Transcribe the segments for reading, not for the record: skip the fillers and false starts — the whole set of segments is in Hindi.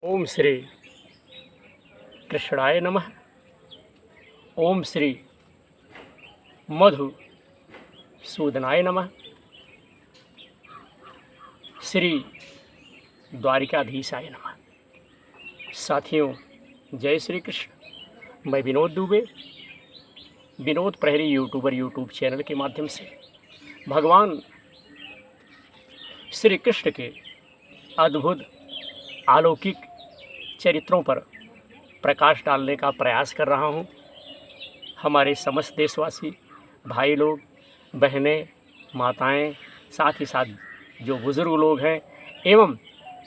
ओम श्री कृष्णाय नमः। ओम श्री मधुसूदनाय नमः। श्री द्वारिकाधीशाय नमः। साथियों, जय श्री कृष्ण। मैं विनोद दुबे, विनोद प्रहरी यूट्यूब चैनल के माध्यम से भगवान श्री कृष्ण के अद्भुत अलौकिक चरित्रों पर प्रकाश डालने का प्रयास कर रहा हूँ। हमारे समस्त देशवासी भाई लोग, बहनें, माताएं, साथ ही साथ जो बुज़ुर्ग लोग हैं एवं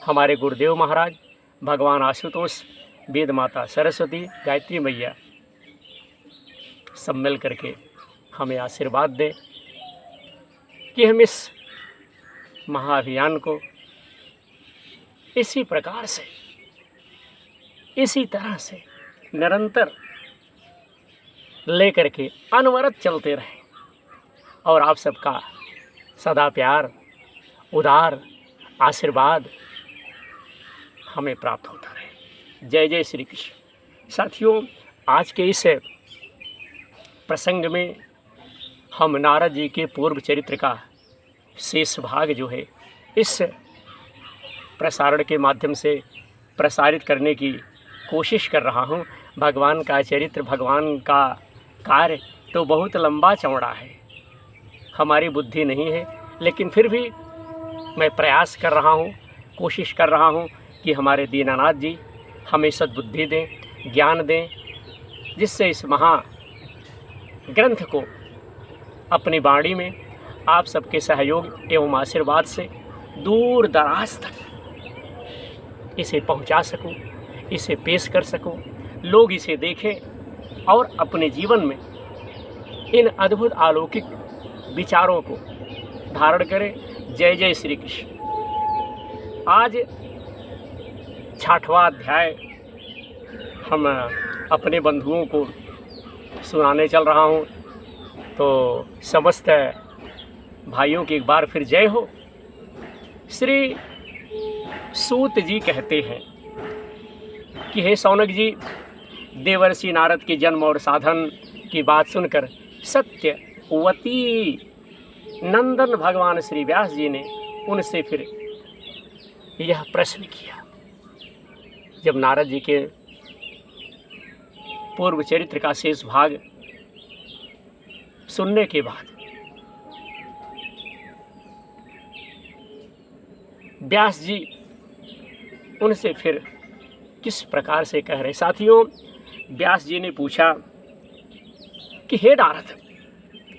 हमारे गुरुदेव महाराज भगवान आशुतोष, वेद माता सरस्वती, गायत्री मैया सब मिल करके हमें आशीर्वाद दें कि हम इस महाअभियान को इसी प्रकार से, इसी तरह से निरंतर लेकर के अनवरत चलते रहें और आप सबका सदा प्यार, उदार आशीर्वाद हमें प्राप्त होता रहे। जय जय श्री कृष्ण। साथियों, आज के इस प्रसंग में हम नारद जी के पूर्व चरित्र का शेष भाग जो है इस प्रसारण के माध्यम से प्रसारित करने की कोशिश कर रहा हूँ। भगवान का चरित्र, भगवान का कार्य तो बहुत लंबा चौड़ा है, हमारी बुद्धि नहीं है, लेकिन फिर भी मैं प्रयास कर रहा हूँ, कोशिश कर रहा हूँ कि हमारे दीनानाथ जी हमें सद्बुद्धि दें, ज्ञान दें, जिससे इस महा ग्रंथ को अपनी वाणी में आप सबके सहयोग एवं आशीर्वाद से दूर दराज तक इसे पहुंचा सकूं, इसे पेश कर सकूं, लोग इसे देखें और अपने जीवन में इन अद्भुत अलौकिक विचारों को धारण करें। जय जय श्री कृष्ण। आज 6वां अध्याय हम अपने बंधुओं को सुनाने चल रहा हूँ, तो समस्त भाइयों की एक बार फिर जय हो। श्री सूत जी कहते हैं कि हे शौनक जी, देवर्षि नारद के जन्म और साधन की बात सुनकर सत्यवती नंदन भगवान श्री व्यास जी ने उनसे फिर यह प्रश्न किया। जब नारद जी के पूर्व चरित्र का शेष भाग सुनने के बाद व्यास जी उनसे फिर किस प्रकार से कह रहे। साथियों, व्यास जी ने पूछा कि हे नारद,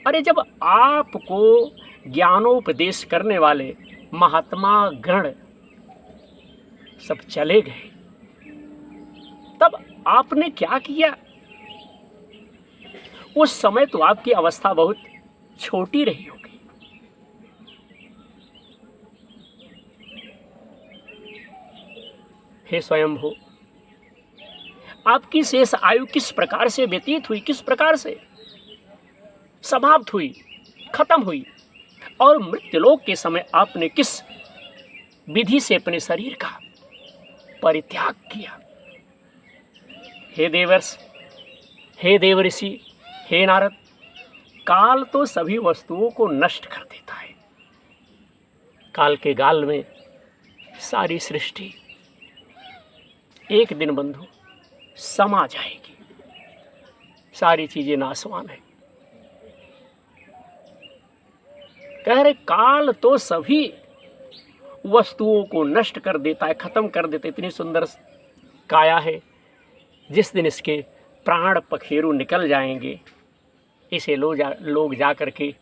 अरे जब आपको ज्ञानोपदेश करने वाले महात्मा गण सब चले गए, तब आपने क्या किया? उस समय तो आपकी अवस्था बहुत छोटी रही होगी। हे स्वयंभू, आपकी शेष आयु किस प्रकार से व्यतीत हुई, किस प्रकार से समाप्त हुई, खत्म हुई, और मृत्युलोक के समय आपने किस विधि से अपने शरीर का परित्याग किया? हे देवर्ष, हे देवऋषि, हे नारद, काल तो सभी वस्तुओं को नष्ट कर देता है। काल के गाल में सारी सृष्टि एक दिन बंधु समा जाएगी, सारी चीजें नाशवान है। कह रहे काल तो सभी वस्तुओं को नष्ट कर देता है, खत्म कर देता है। इतनी सुंदर काया है, जिस दिन इसके प्राण पखेरु निकल जाएंगे, इसे लोग जा कर के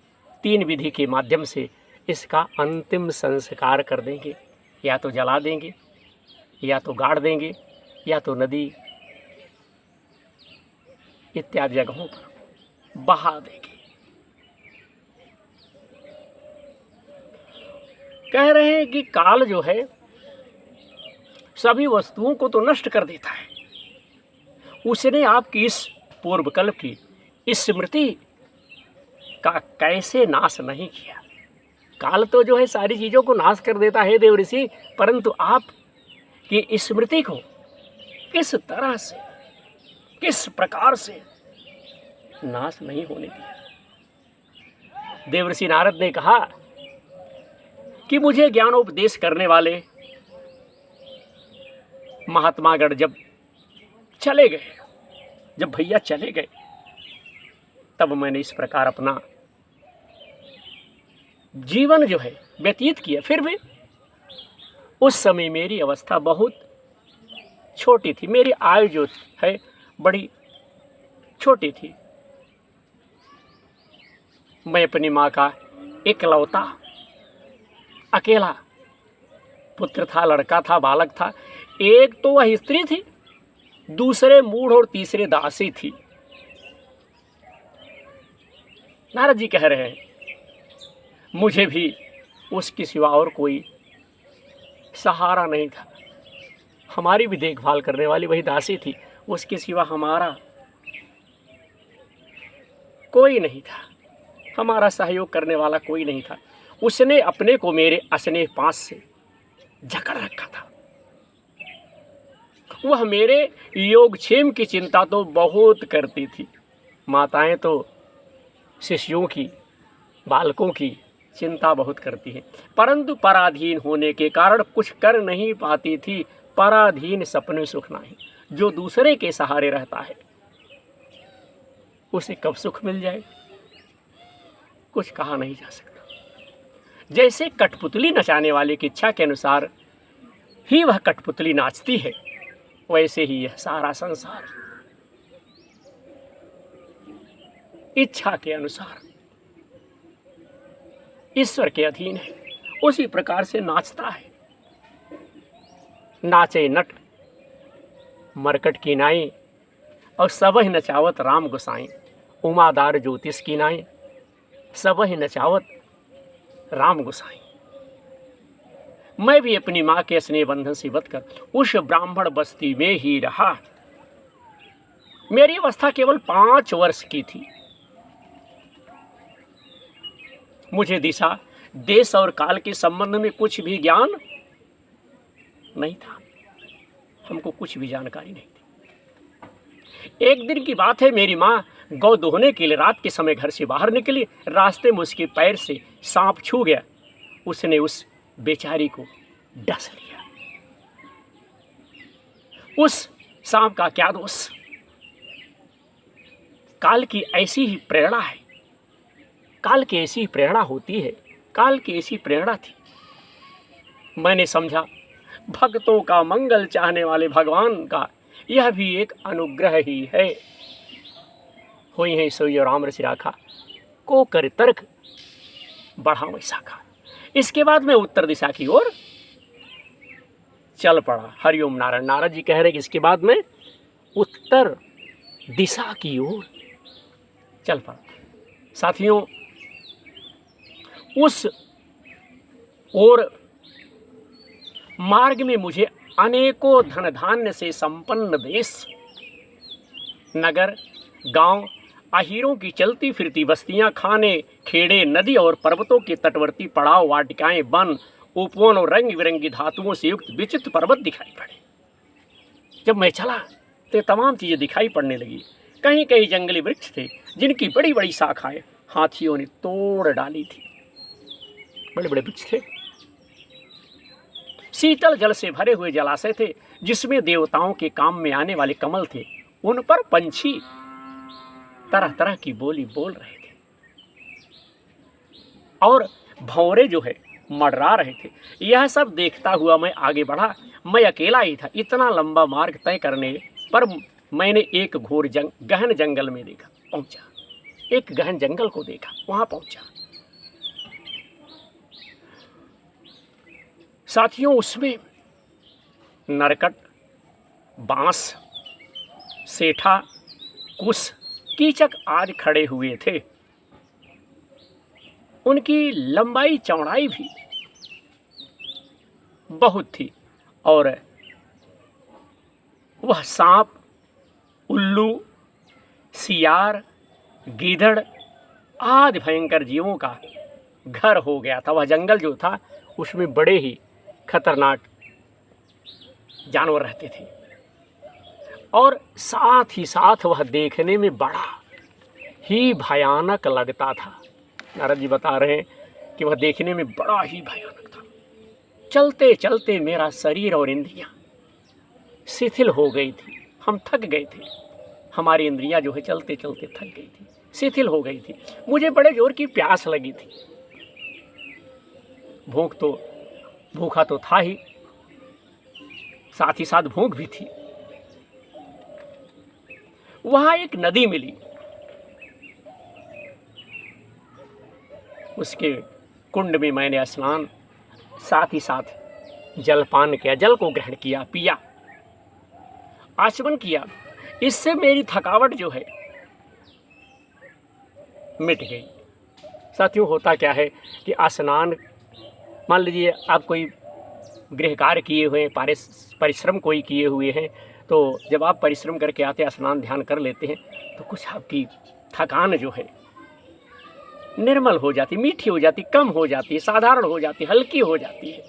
3 विधि के माध्यम से इसका अंतिम संस्कार कर देंगे। या तो जला देंगे, या तो गाड़ देंगे, या तो नदी इत्यादि जगहों पर बहा देंगे। कह रहे हैं कि काल जो है सभी वस्तुओं को तो नष्ट कर देता है। उसने आपकी इस पूर्वकल्प की स्मृति का कैसे नाश नहीं किया? काल तो जो है सारी चीज़ों को नाश कर देता है देव ऋषि, परंतु आप कि स्मृति को किस तरह से, किस प्रकार से नाश नहीं होने दिया। देवर्षि नारद ने कहा कि मुझे ज्ञानोपदेश करने वाले महात्मागण जब चले गए, जब भैया चले गए, तब मैंने इस प्रकार अपना जीवन जो है व्यतीत किया। फिर भी उस समय मेरी अवस्था बहुत छोटी थी, मेरी आयु जो है बड़ी छोटी थी। मैं अपनी माँ का इकलौता अकेला पुत्र था, लड़का था, बालक था। एक तो वह स्त्री थी, दूसरे मूढ़ और तीसरे दासी थी। नारद जी कह रहे हैं मुझे भी उसके सिवा और कोई सहारा नहीं था। हमारी भी देखभाल करने वाली वही दासी थी, उसके सिवा हमारा कोई नहीं था, हमारा सहयोग करने वाला कोई नहीं था। उसने अपने को मेरे असनेह पास से जकड़ रखा था। वह मेरे योगक्षेम की चिंता तो बहुत करती थी। माताएं तो शिष्यों की, बालकों की चिंता बहुत करती है, परंतु पराधीन होने के कारण कुछ कर नहीं पाती थी। पराधीन सपने सुख नहीं। जो दूसरे के सहारे रहता है उसे कब सुख मिल जाए कुछ कहा नहीं जा सकता। जैसे कठपुतली नचाने वाले की इच्छा के अनुसार ही वह कठपुतली नाचती है, वैसे ही यह सारा संसार इच्छा के अनुसार ईश्वर के अधीन है, उसी प्रकार से नाचता है। नाचे नट मरकट की नाई और सबहि नचावत राम गोसाई। उमादार ज्योतिष की नाई सबहि नचावत राम गोसाई। मैं भी अपनी माँ के स्नेह बंधन से बंधकर उस ब्राह्मण बस्ती में ही रहा। मेरी अवस्था केवल 5 वर्ष की थी। मुझे दिशा, देश और काल के संबंध में कुछ भी ज्ञान नहीं था। हमको कुछ भी जानकारी नहीं थी। एक दिन की बात है, मेरी माँ गौ दोहने के लिए रात के समय घर से बाहर निकली। रास्ते में उसके पैर से सांप छू गया। उसने उस बेचारी को डस लिया। उस सांप का क्या दोष? काल की ऐसी ही प्रेरणा है, काल की ऐसी प्रेरणा होती है, काल की ऐसी प्रेरणा थी। मैंने समझा भक्तों का मंगल चाहने वाले भगवान का यह भी एक अनुग्रह ही है। होई है सोई और राम रसि राखा, को कर तर्क बढ़ाओ शाखा। इसके बाद मैं उत्तर दिशा की ओर चल पड़ा। हरिओम नारायण। नारद जी कह रहे कि इसके बाद मैं उत्तर दिशा की ओर चल पड़ा। साथियों, उस और मार्ग में मुझे अनेकों धन धान्य से संपन्न देश, नगर, गांव, अहीरों की चलती फिरती बस्तियां, खाने, खेड़े, नदी और पर्वतों के तटवर्ती पड़ाव, वाटिकाएं, वन, उपवन और रंग बिरंगी धातुओं से युक्त विचित्र पर्वत दिखाई पड़े। जब मैं चला तो तमाम चीज़ें दिखाई पड़ने लगी। कहीं कहीं जंगली वृक्ष थे जिनकी बड़ी बड़ी शाखाएं हाथियों ने तोड़ डाली थी। बड़े बड़े वृक्ष थे। शीतल जल से भरे हुए जलाशय थे जिसमें देवताओं के काम में आने वाले कमल थे। उन पर पंछी तरह तरह की बोली बोल रहे थे और भंवरे जो है मंडरा रहे थे। यह सब देखता हुआ मैं आगे बढ़ा। मैं अकेला ही था। इतना लंबा मार्ग तय करने पर मैंने एक घोर गहन जंगल में पहुंचा। एक गहन जंगल को देखा, वहां पहुंचा। साथियों, उसमें नरकट, बांस, सेठा, कुश, कीचक आदि खड़े हुए थे। उनकी लंबाई चौड़ाई भी बहुत थी और वह सांप, उल्लू, सियार, गीदड़ आदि भयंकर जीवों का घर हो गया था। वह जंगल जो था उसमें बड़े ही खतरनाक जानवर रहते थे, और साथ ही साथ वह देखने में बड़ा ही भयानक लगता था। नारद जी बता रहे हैं कि वह देखने में बड़ा ही भयानक था। चलते चलते मेरा शरीर और इंद्रियां शिथिल हो गई थी, हम थक गए थे। हमारी इंद्रियां जो है चलते चलते थक गई थी, शिथिल हो गई थी। मुझे बड़े जोर की प्यास लगी थी। भूखा तो था ही, साथ ही साथ भूख भी थी। वहां एक नदी मिली, उसके कुंड में मैंने स्नान, साथ ही साथ जलपान किया, जल को ग्रहण किया, पिया, आचमन किया। इससे मेरी थकावट जो है मिट गई। साथियों, होता क्या है कि स्नान, मान लीजिए आप कोई गृह कार्य किए हुए हैं, परिश्रम कोई किए हुए हैं, तो जब आप परिश्रम करके आते हैं, स्नान ध्यान कर लेते हैं, तो कुछ आपकी थकान जो है निर्मल हो जाती, मीठी हो जाती, कम हो जाती है, साधारण हो जाती, हल्की हो जाती है।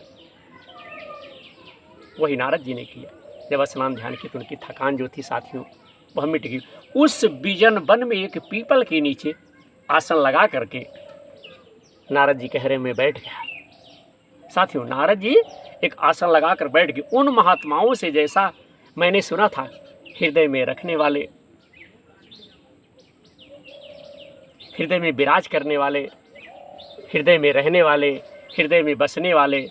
वही नारद जी ने किया। जब स्नान ध्यान की तो उनकी थकान जो थी साथियों वह मिट गई। उस बिजन वन में एक पीपल के नीचे आसन लगा करके नारद जी कहरे में बैठ गया। साथियों, नारद जी एक आसन लगा कर बैठ गए। उन महात्माओं से जैसा मैंने सुना था, हृदय में रखने वाले, हृदय में विराज करने वाले, हृदय में रहने वाले, हृदय में बसने वाले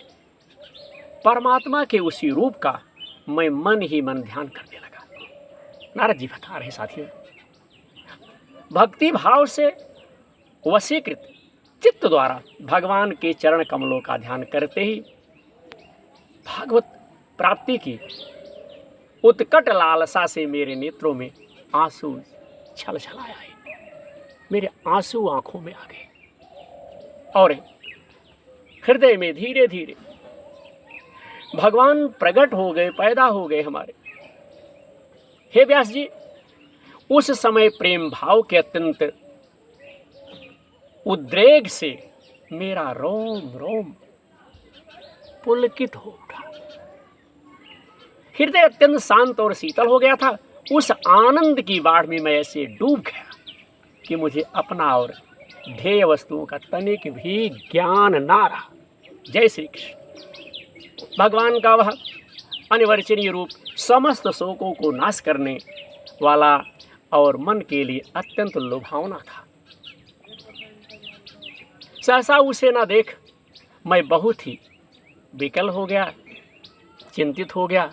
परमात्मा के उसी रूप का मैं मन ही मन ध्यान करने लगा। नारद जी बता रहे साथियों, भक्ति भाव से वशीकृत चित्त द्वारा भगवान के चरण कमलों का ध्यान करते ही भागवत प्राप्ति की उत्कट लालसा से मेरे नेत्रों में आंसू छलछलाए आए। मेरे आंसू आंखों में आ गए और हृदय में धीरे धीरे भगवान प्रकट हो गए, पैदा हो गए हमारे। हे व्यास जी, उस समय प्रेम भाव के अत्यंत उद्रेक से मेरा रोम रोम पुलकित हो उठा। हृदय अत्यंत शांत और शीतल हो गया था। उस आनंद की बाढ़ में मैं ऐसे डूब गया कि मुझे अपना और ध्येय वस्तुओं का तनिक भी ज्ञान ना रहा। जय श्री कृष्ण। भगवान का वह अनिर्वचनीय रूप समस्त शोकों को नाश करने वाला और मन के लिए अत्यंत लुभावना था। सहसा उसे ना देख मैं बहुत ही विकल हो गया, चिंतित हो गया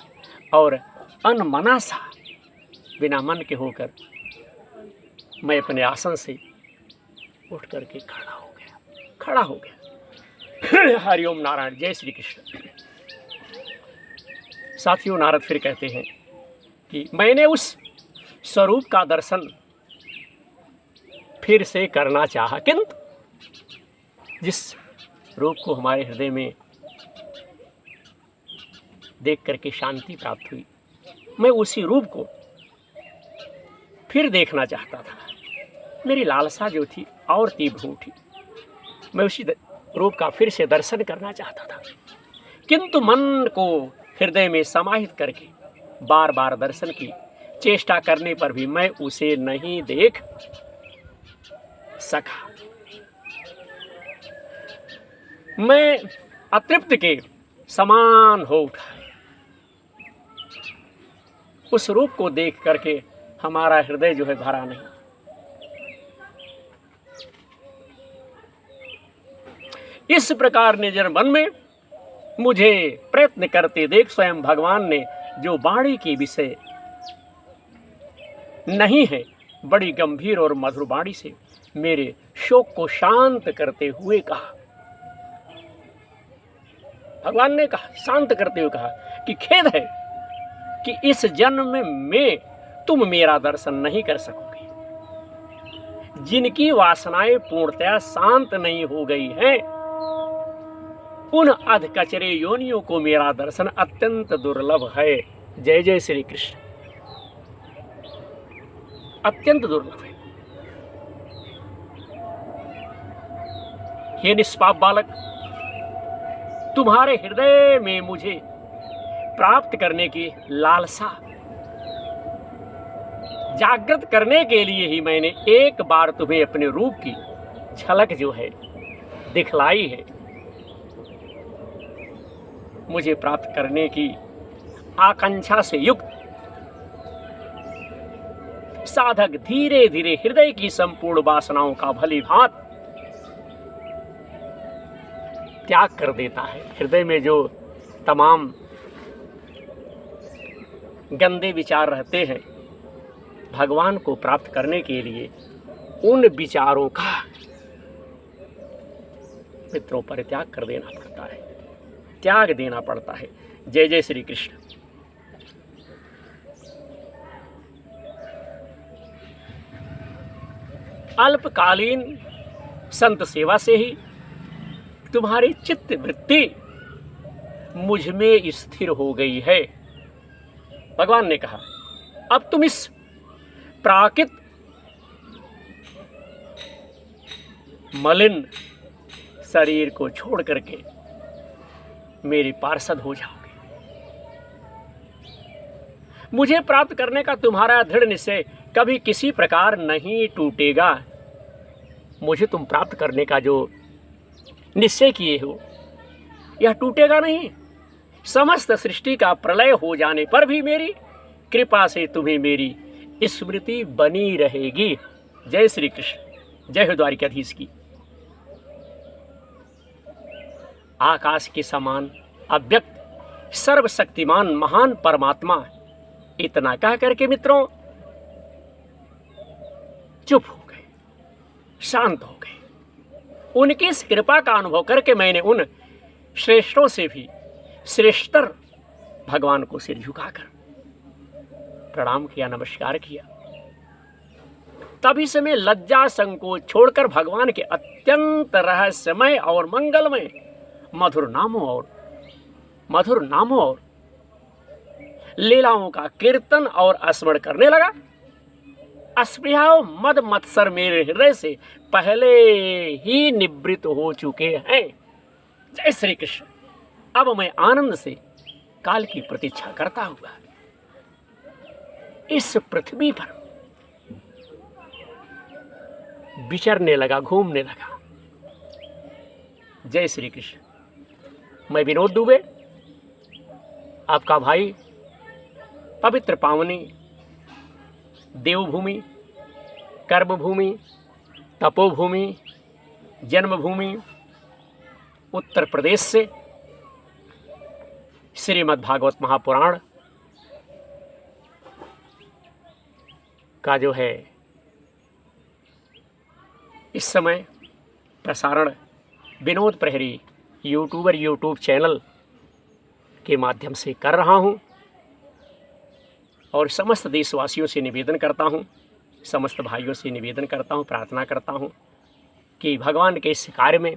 और अनमना सा बिना मन के होकर मैं अपने आसन से उठ करके खड़ा हो गया। हरिओम नारायण। जय श्री कृष्ण। साथियों, नारद फिर कहते हैं कि मैंने उस स्वरूप का दर्शन फिर से करना चाहा, किंतु जिस रूप को हमारे हृदय में देख करके शांति प्राप्त हुई, मैं उसी रूप को फिर देखना चाहता था। मेरी लालसा जो थी और तीव्र उठी। मैं उसी रूप का फिर से दर्शन करना चाहता था, किंतु मन को हृदय में समाहित करके बार बार दर्शन की चेष्टा करने पर भी मैं उसे नहीं देख सका। मैं अतृप्त के समान हो उठा। उस रूप को देख करके हमारा हृदय जो है भरा नहीं। इस प्रकार निर्जन वन में मुझे प्रयत्न करते देख स्वयं भगवान ने, जो वाणी की विषय नहीं है, बड़ी गंभीर और मधुर वाणी से मेरे शोक को शांत करते हुए कहा। भगवान ने कहा, शांत करते हुए कहा कि खेद है कि इस जन्म में तुम मेरा दर्शन नहीं कर सकोगे। जिनकी वासनाएं पूर्णतया शांत नहीं हो गई हैं, उन अधकचरे योनियों को मेरा दर्शन अत्यंत दुर्लभ है। जय जय श्री कृष्ण। अत्यंत दुर्लभ है। हे निष्पाप बालक, तुम्हारे हृदय में मुझे प्राप्त करने की लालसा जागृत करने के लिए ही मैंने एक बार तुम्हें अपने रूप की झलक जो है दिखलाई है। मुझे प्राप्त करने की आकांक्षा से युक्त साधक धीरे धीरे हृदय की संपूर्ण वासनाओं का भली भांति त्याग कर देता है। हृदय में जो तमाम गंदे विचार रहते हैं, भगवान को प्राप्त करने के लिए उन विचारों का मित्रों परित्याग कर देना पड़ता है, त्याग देना पड़ता है। जय जय श्री कृष्ण। अल्पकालीन संत सेवा से ही तुम्हारी चित्त वृत्ति मुझ में स्थिर हो गई है। भगवान ने कहा अब तुम इस प्राकृत मलिन शरीर को छोड़ करके मेरे पार्षद हो जाओगे। मुझे प्राप्त करने का तुम्हारा दृढ़ निश्चय कभी किसी प्रकार नहीं टूटेगा। मुझे तुम प्राप्त करने का जो निश्चय किए हो यह टूटेगा नहीं। समस्त सृष्टि का प्रलय हो जाने पर भी मेरी कृपा से तुम्हें मेरी स्मृति बनी रहेगी। जय श्री कृष्ण। जय हो द्वारिकाधीश की। आकाश के समान अव्यक्त सर्वशक्तिमान महान परमात्मा इतना कह करके मित्रों चुप हो गए, शांत हो गए। उनकी इस कृपा का अनुभव करके मैंने उन श्रेष्ठों से भी श्रेष्ठतर भगवान को सिर झुकाकर प्रणाम किया, नमस्कार किया। तभी से मैं लज्जा संकोच छोड़कर भगवान के अत्यंत रहस्यमय और मंगलमय मधुर नामों और लीलाओं का कीर्तन और स्मरण करने लगा। अस्पृहा मद मत्सर मेरे हृदय से पहले ही निवृत्त हो चुके हैं। जय श्री कृष्ण। अब मैं आनंद से काल की प्रतीक्षा करता हुआ इस पृथ्वी पर विचरने लगा, घूमने लगा। जय श्री कृष्ण। मैं विनोद दुबे, आपका भाई, पवित्र पावनी देवभूमि, कर्मभूमि, तपोभूमि, जन्मभूमि उत्तर प्रदेश से श्रीमद् भागवत महापुराण का जो है इस समय प्रसारण विनोद प्रहरी यूट्यूब चैनल के माध्यम से कर रहा हूँ और समस्त देशवासियों से निवेदन करता हूँ, समस्त भाइयों से निवेदन करता हूँ, प्रार्थना करता हूँ कि भगवान के इस कार्य में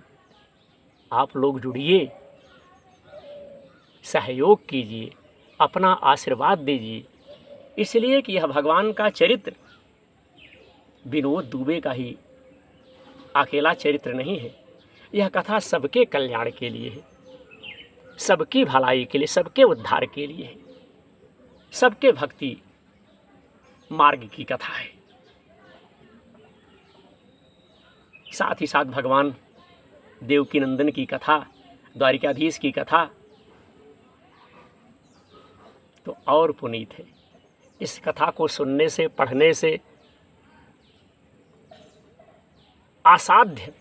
आप लोग जुड़िए, सहयोग कीजिए, अपना आशीर्वाद दीजिए। इसलिए कि यह भगवान का चरित्र विनोद दुबे का ही अकेला चरित्र नहीं है। यह कथा सबके कल्याण के लिए है, सबकी भलाई के लिए, सबके उद्धार के लिए है, सबके भक्ति मार्ग की कथा है। साथ ही साथ भगवान देवकी नंदन की कथा, द्वारिकाधीश की कथा तो और पुनीत है। इस कथा को सुनने से, पढ़ने से असाध्य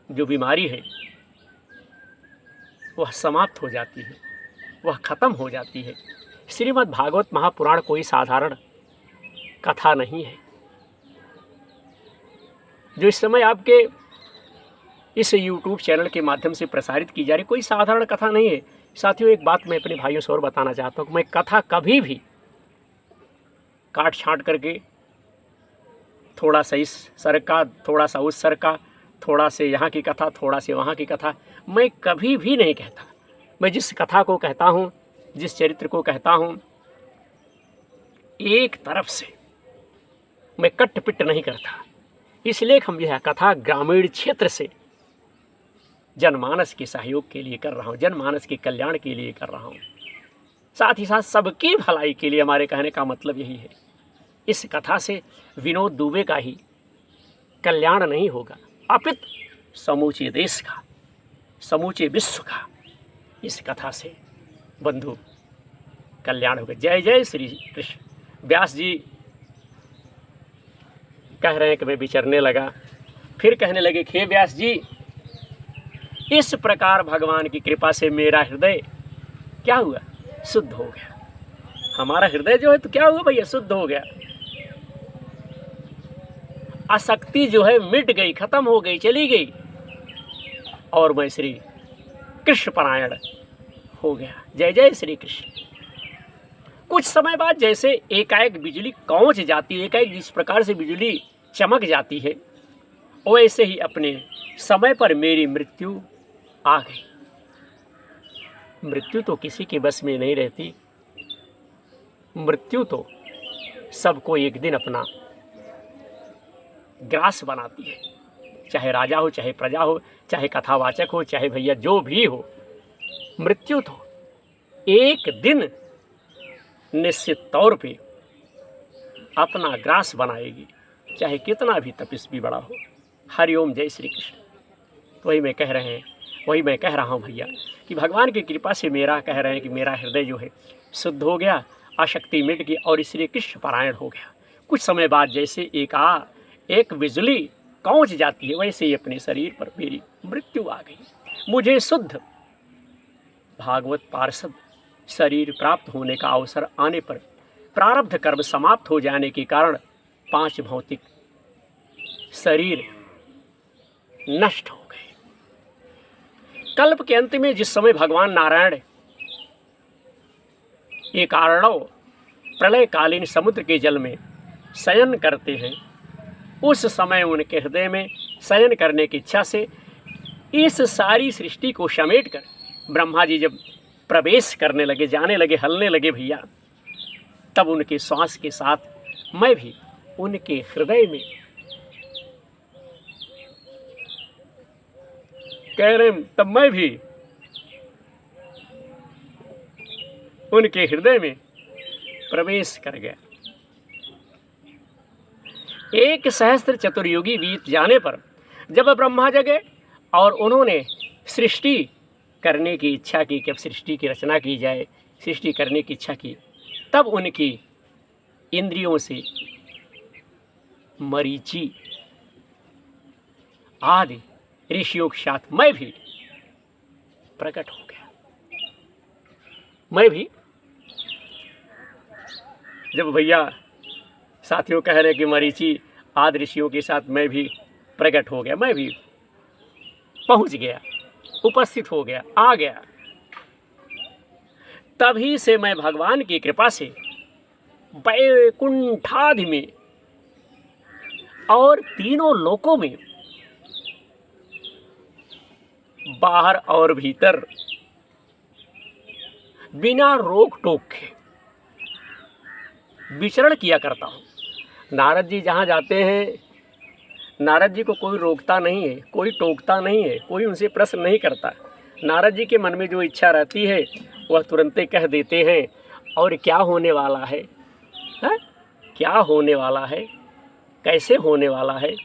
जो बीमारी है वह समाप्त हो जाती है, वह खत्म हो जाती है। श्रीमद् भागवत महापुराण कोई साधारण कथा नहीं है जो इस समय आपके इस यूट्यूब चैनल के माध्यम से प्रसारित की जा रही, कोई साधारण कथा नहीं है। साथियों, एक बात मैं अपने भाइयों से और बताना चाहता हूँ कि मैं कथा कभी भी काट छांट करके थोड़ा सा इस सर का, थोड़ा सा उस सर का, थोड़ा से यहाँ की कथा, थोड़ा से वहाँ की कथा, मैं कभी भी नहीं कहता। मैं जिस कथा को कहता हूँ, जिस चरित्र को कहता हूँ, एक तरफ से मैं कट पिट नहीं करता। इसलिए हम यह कथा ग्रामीण क्षेत्र से जनमानस के सहयोग के लिए कर रहा हूँ, जनमानस के कल्याण के लिए कर रहा हूँ। साथ ही साथ सबकी भलाई के लिए। हमारे कहने का मतलब यही है। इस कथा से विनोद दुबे का ही कल्याण नहीं होगा, अपितु समूचे देश का, समूचे विश्व का इस कथा से बंधु कल्याण होगा। जय जय श्री कृष्ण। व्यास जी कह रहे हैं कि मैं विचरने लगा, फिर कहने लगे कि हे व्यास जी, इस प्रकार भगवान की कृपा से मेरा हृदय क्या हुआ, शुद्ध हो गया। हमारा हृदय जो है तो क्या हुआ भैया, शुद्ध हो गया। आसक्ति जो है मिट गई, खत्म हो गई, चली गई, और मैं श्री कृष्ण परायण हो गया। जय जय श्री कृष्ण। कुछ समय बाद जैसे एकाएक बिजली कौंच जाती है, एकाएक जिस प्रकार से बिजली चमक जाती है, वैसे ही अपने समय पर मेरी मृत्यु आ गई। मृत्यु तो किसी के बस में नहीं रहती। मृत्यु तो सबको एक दिन अपना ग्रास बनाती है, चाहे राजा हो, चाहे प्रजा हो, चाहे कथावाचक हो, चाहे भैया जो भी हो। मृत्यु तो एक दिन निश्चित तौर पे अपना ग्रास बनाएगी, चाहे कितना भी तपस्वी बड़ा हो। हरिओम, जय श्री कृष्ण। तो वही मैं कह रहा हूँ भैया कि भगवान की कृपा से मेरा कह रहे हैं कि मेरा हृदय जो है शुद्ध हो गया, आसक्ति मिट गई और श्री कृष्ण पारायण हो गया। कुछ समय बाद जैसे एक बिजली कौंच जाती है, वैसे ही अपने शरीर पर मेरी मृत्यु आ गई। मुझे शुद्ध भागवत पार्षद शरीर प्राप्त होने का अवसर आने पर प्रारब्ध कर्म समाप्त हो जाने के कारण 5 भौतिक शरीर नष्ट हो गए। कल्प के अंत में जिस समय भगवान नारायण एकार्णव प्रलयकालीन समुद्र के जल में शयन करते हैं, उस समय उनके हृदय में शयन करने की इच्छा से इस सारी सृष्टि को समेटकर ब्रह्मा जी जब प्रवेश करने लगे, जाने लगे, हलने लगे भैया, तब उनके श्वास के साथ मैं भी उनके हृदय में कह रहे, तब मैं भी उनके हृदय में प्रवेश कर गया। 1 सहस्त्र चतुर्युगी बीत जाने पर जब ब्रह्मा जगे और उन्होंने सृष्टि करने की इच्छा की कि अब सृष्टि की रचना की जाए, सृष्टि करने की इच्छा की, तब उनकी इंद्रियों से मरीचि आदि ऋषियों के साथ मैं भी प्रकट हो गया। मैं भी जब भैया साथियों कह रहे कि मरीचि आदि ऋषियों के साथ मैं भी प्रकट हो गया, मैं भी पहुंच गया, उपस्थित हो गया, आ गया, तभी से मैं भगवान की कृपा से वैकुंठादि में और तीनों लोकों में, बाहर और भीतर, बिना रोक टोक के विचरण किया करता हूँ। नारद जी जहाँ जाते हैं, नारद जी को कोई रोकता नहीं है, कोई टोकता नहीं है, कोई उनसे प्रश्न नहीं करता। नारद जी के मन में जो इच्छा रहती है वह तुरंत कह देते हैं। और क्या होने वाला है, क्या होने वाला है, कैसे होने वाला है,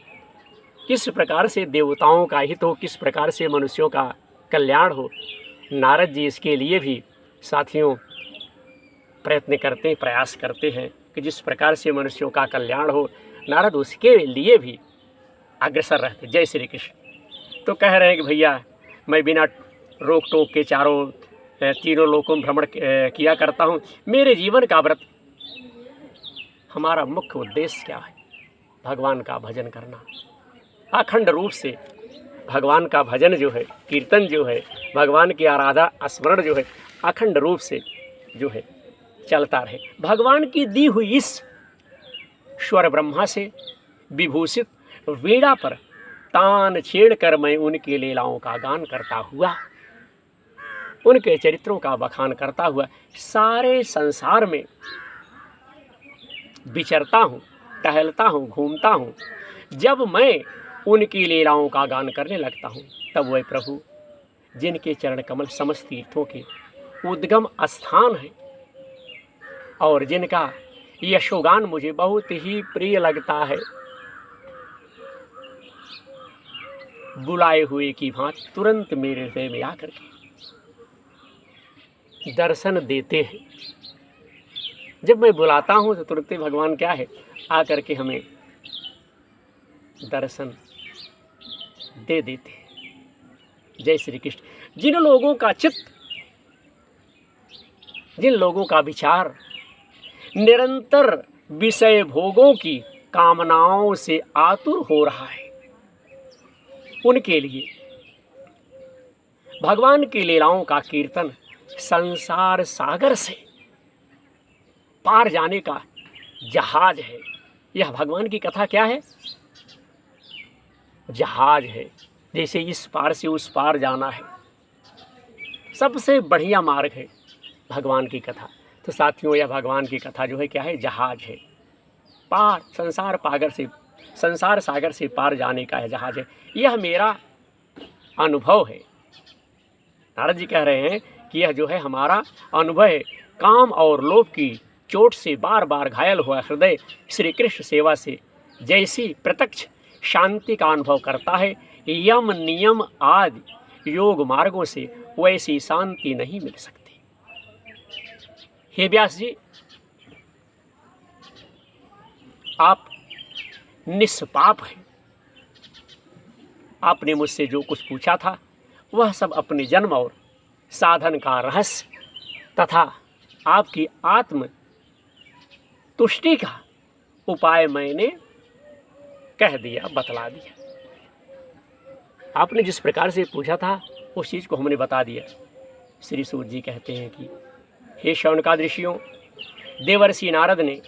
किस प्रकार से देवताओं का हित हो, किस प्रकार से मनुष्यों का कल्याण हो, नारद जी इसके लिए भी साथियों प्रयत्न करते, प्रयास करते हैं कि जिस प्रकार से मनुष्यों का कल्याण हो, नारद उसके लिए भी अग्रसर रहते। जय श्री कृष्ण। तो कह रहे हैं कि भैया मैं बिना रोक टोक के तीनों लोकों में भ्रमण किया करता हूँ। मेरे जीवन का व्रत, हमारा मुख्य उद्देश्य क्या है, भगवान का भजन करना। अखंड रूप से भगवान का भजन जो है, कीर्तन जो है, भगवान की आराधना स्मरण जो है, अखंड रूप से जो है चलता रहे। भगवान की दी हुई इस स्वर ब्रह्मा से विभूषित वीणा पर तान छेड़ कर मैं उनकी लीलाओं का गान करता हुआ, उनके चरित्रों का बखान करता हुआ सारे संसार में विचरता हूँ, टहलता हूँ, घूमता हूँ। जब मैं उनकी लीलाओं का गान करने लगता हूँ, तब वह प्रभु जिनके चरण कमल समस्त तीर्थों के उद्गम स्थान है, और जिनका यशोगान मुझे बहुत ही प्रिय लगता है, बुलाए हुए की भांति तुरंत मेरे हृदय में आकर के दर्शन देते हैं। जब मैं बुलाता हूँ तो तुरंत ही भगवान क्या है, आकर के हमें दर्शन दे देते हैं। जय श्री कृष्ण। जिन लोगों का चित्त, जिन लोगों का विचार निरंतर विषय भोगों की कामनाओं से आतुर हो रहा है, उनके लिए भगवान की लीलाओं का कीर्तन संसार सागर से पार जाने का जहाज है। यह भगवान की कथा क्या है? जहाज है। जैसे इस पार से उस पार जाना है, सबसे बढ़िया मार्ग है भगवान की कथा। तो साथियों, यह भगवान की कथा जो है क्या है? जहाज है। पार संसार सागर से पार जाने का है जहाज है। यह मेरा अनुभव है। नारद जी कह रहे हैं कि यह जो है हमारा अनुभव है। काम और लोभ की चोट से बार बार घायल हुआ हृदय श्री कृष्ण सेवा से जैसी प्रत्यक्ष शांति का अनुभव करता है, यम नियम आदि योग मार्गों से वैसी शांति नहीं मिल सकती। हे व्यास जी, आप निष्पाप हैं। आपने मुझसे जो कुछ पूछा था वह सब अपने जन्म और साधन का रहस्य तथा आपकी आत्म तुष्टि का उपाय मैंने कह दिया, बतला दिया। आपने जिस प्रकार से पूछा था उस चीज़ को हमने बता दिया। श्री सूत जी कहते हैं कि हे शौनकादि ऋषियों, देवर्षि नारद ने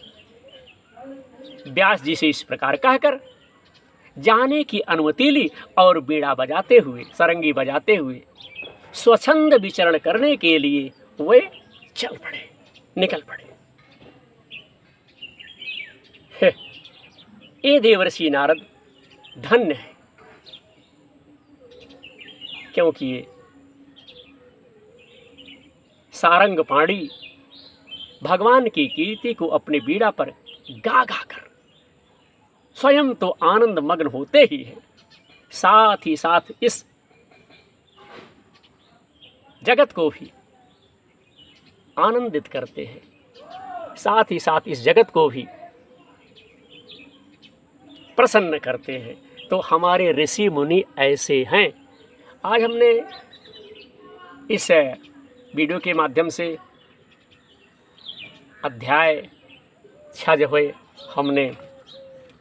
व्यास जी से इस प्रकार कहकर जाने की अनुमति ली और बीड़ा बजाते हुए, सरंगी बजाते हुए स्वच्छंद विचरण करने के लिए वे चल पड़े, निकल पड़े। ये देवर्षि नारद धन्य है, क्योंकि ये सारंग पाणी भगवान की कीर्ति को अपने बीड़ा पर गा गा कर स्वयं तो आनंद मग्न होते ही है, साथ ही साथ इस जगत को भी आनंदित करते हैं, साथ ही साथ इस जगत को भी प्रसन्न करते हैं। तो हमारे ऋषि मुनि ऐसे हैं। आज हमने इस वीडियो के माध्यम से अध्याय 6 जो है हमने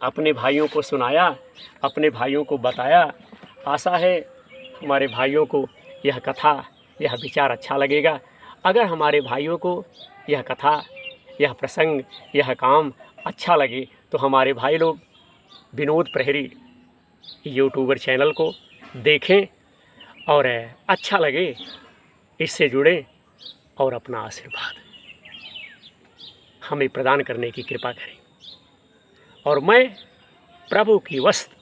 अपने भाइयों को सुनाया, अपने भाइयों को बताया। आशा है हमारे भाइयों को यह कथा, यह विचार अच्छा लगेगा। अगर हमारे भाइयों को यह कथा, यह प्रसंग, यह काम अच्छा लगे तो हमारे भाई लोग विनोद प्रहरी यूट्यूबर चैनल को देखें और अच्छा लगे इससे जुड़े और अपना आशीर्वाद हमें प्रदान करने की कृपा करें। और मैं प्रभु की वस्तु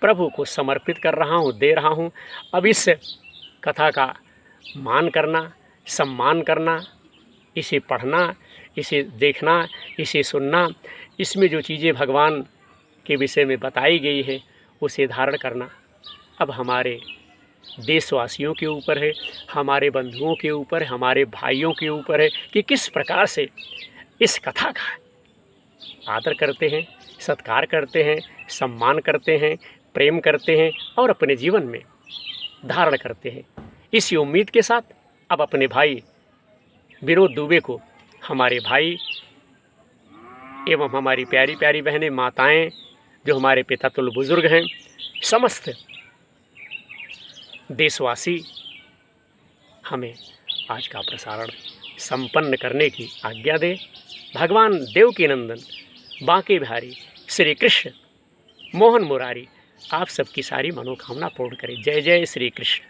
प्रभु को समर्पित कर रहा हूँ, दे रहा हूँ। अब इस कथा का मान करना, सम्मान करना, इसे पढ़ना, इसे देखना, इसे सुनना, इसमें जो चीज़ें भगवान के विषय में बताई गई है उसे धारण करना अब हमारे देशवासियों के ऊपर है, हमारे बंधुओं के ऊपर है, हमारे भाइयों के ऊपर है कि किस प्रकार से इस कथा का आदर करते हैं, सत्कार करते हैं, सम्मान करते हैं, प्रेम करते हैं और अपने जीवन में धारण करते हैं। इसी उम्मीद के साथ अब अपने भाई विनोद दुबे को, हमारे भाई एवं हमारी प्यारी प्यारी बहनें, माताएं जो हमारे पिता तुल्य बुजुर्ग हैं, समस्त देशवासी हमें आज का प्रसारण संपन्न करने की आज्ञा दे। भगवान देवकी नंदन बांके बिहारी श्री कृष्ण मोहन मुरारी आप सबकी सारी मनोकामना पूर्ण करें। जय जय श्री कृष्ण।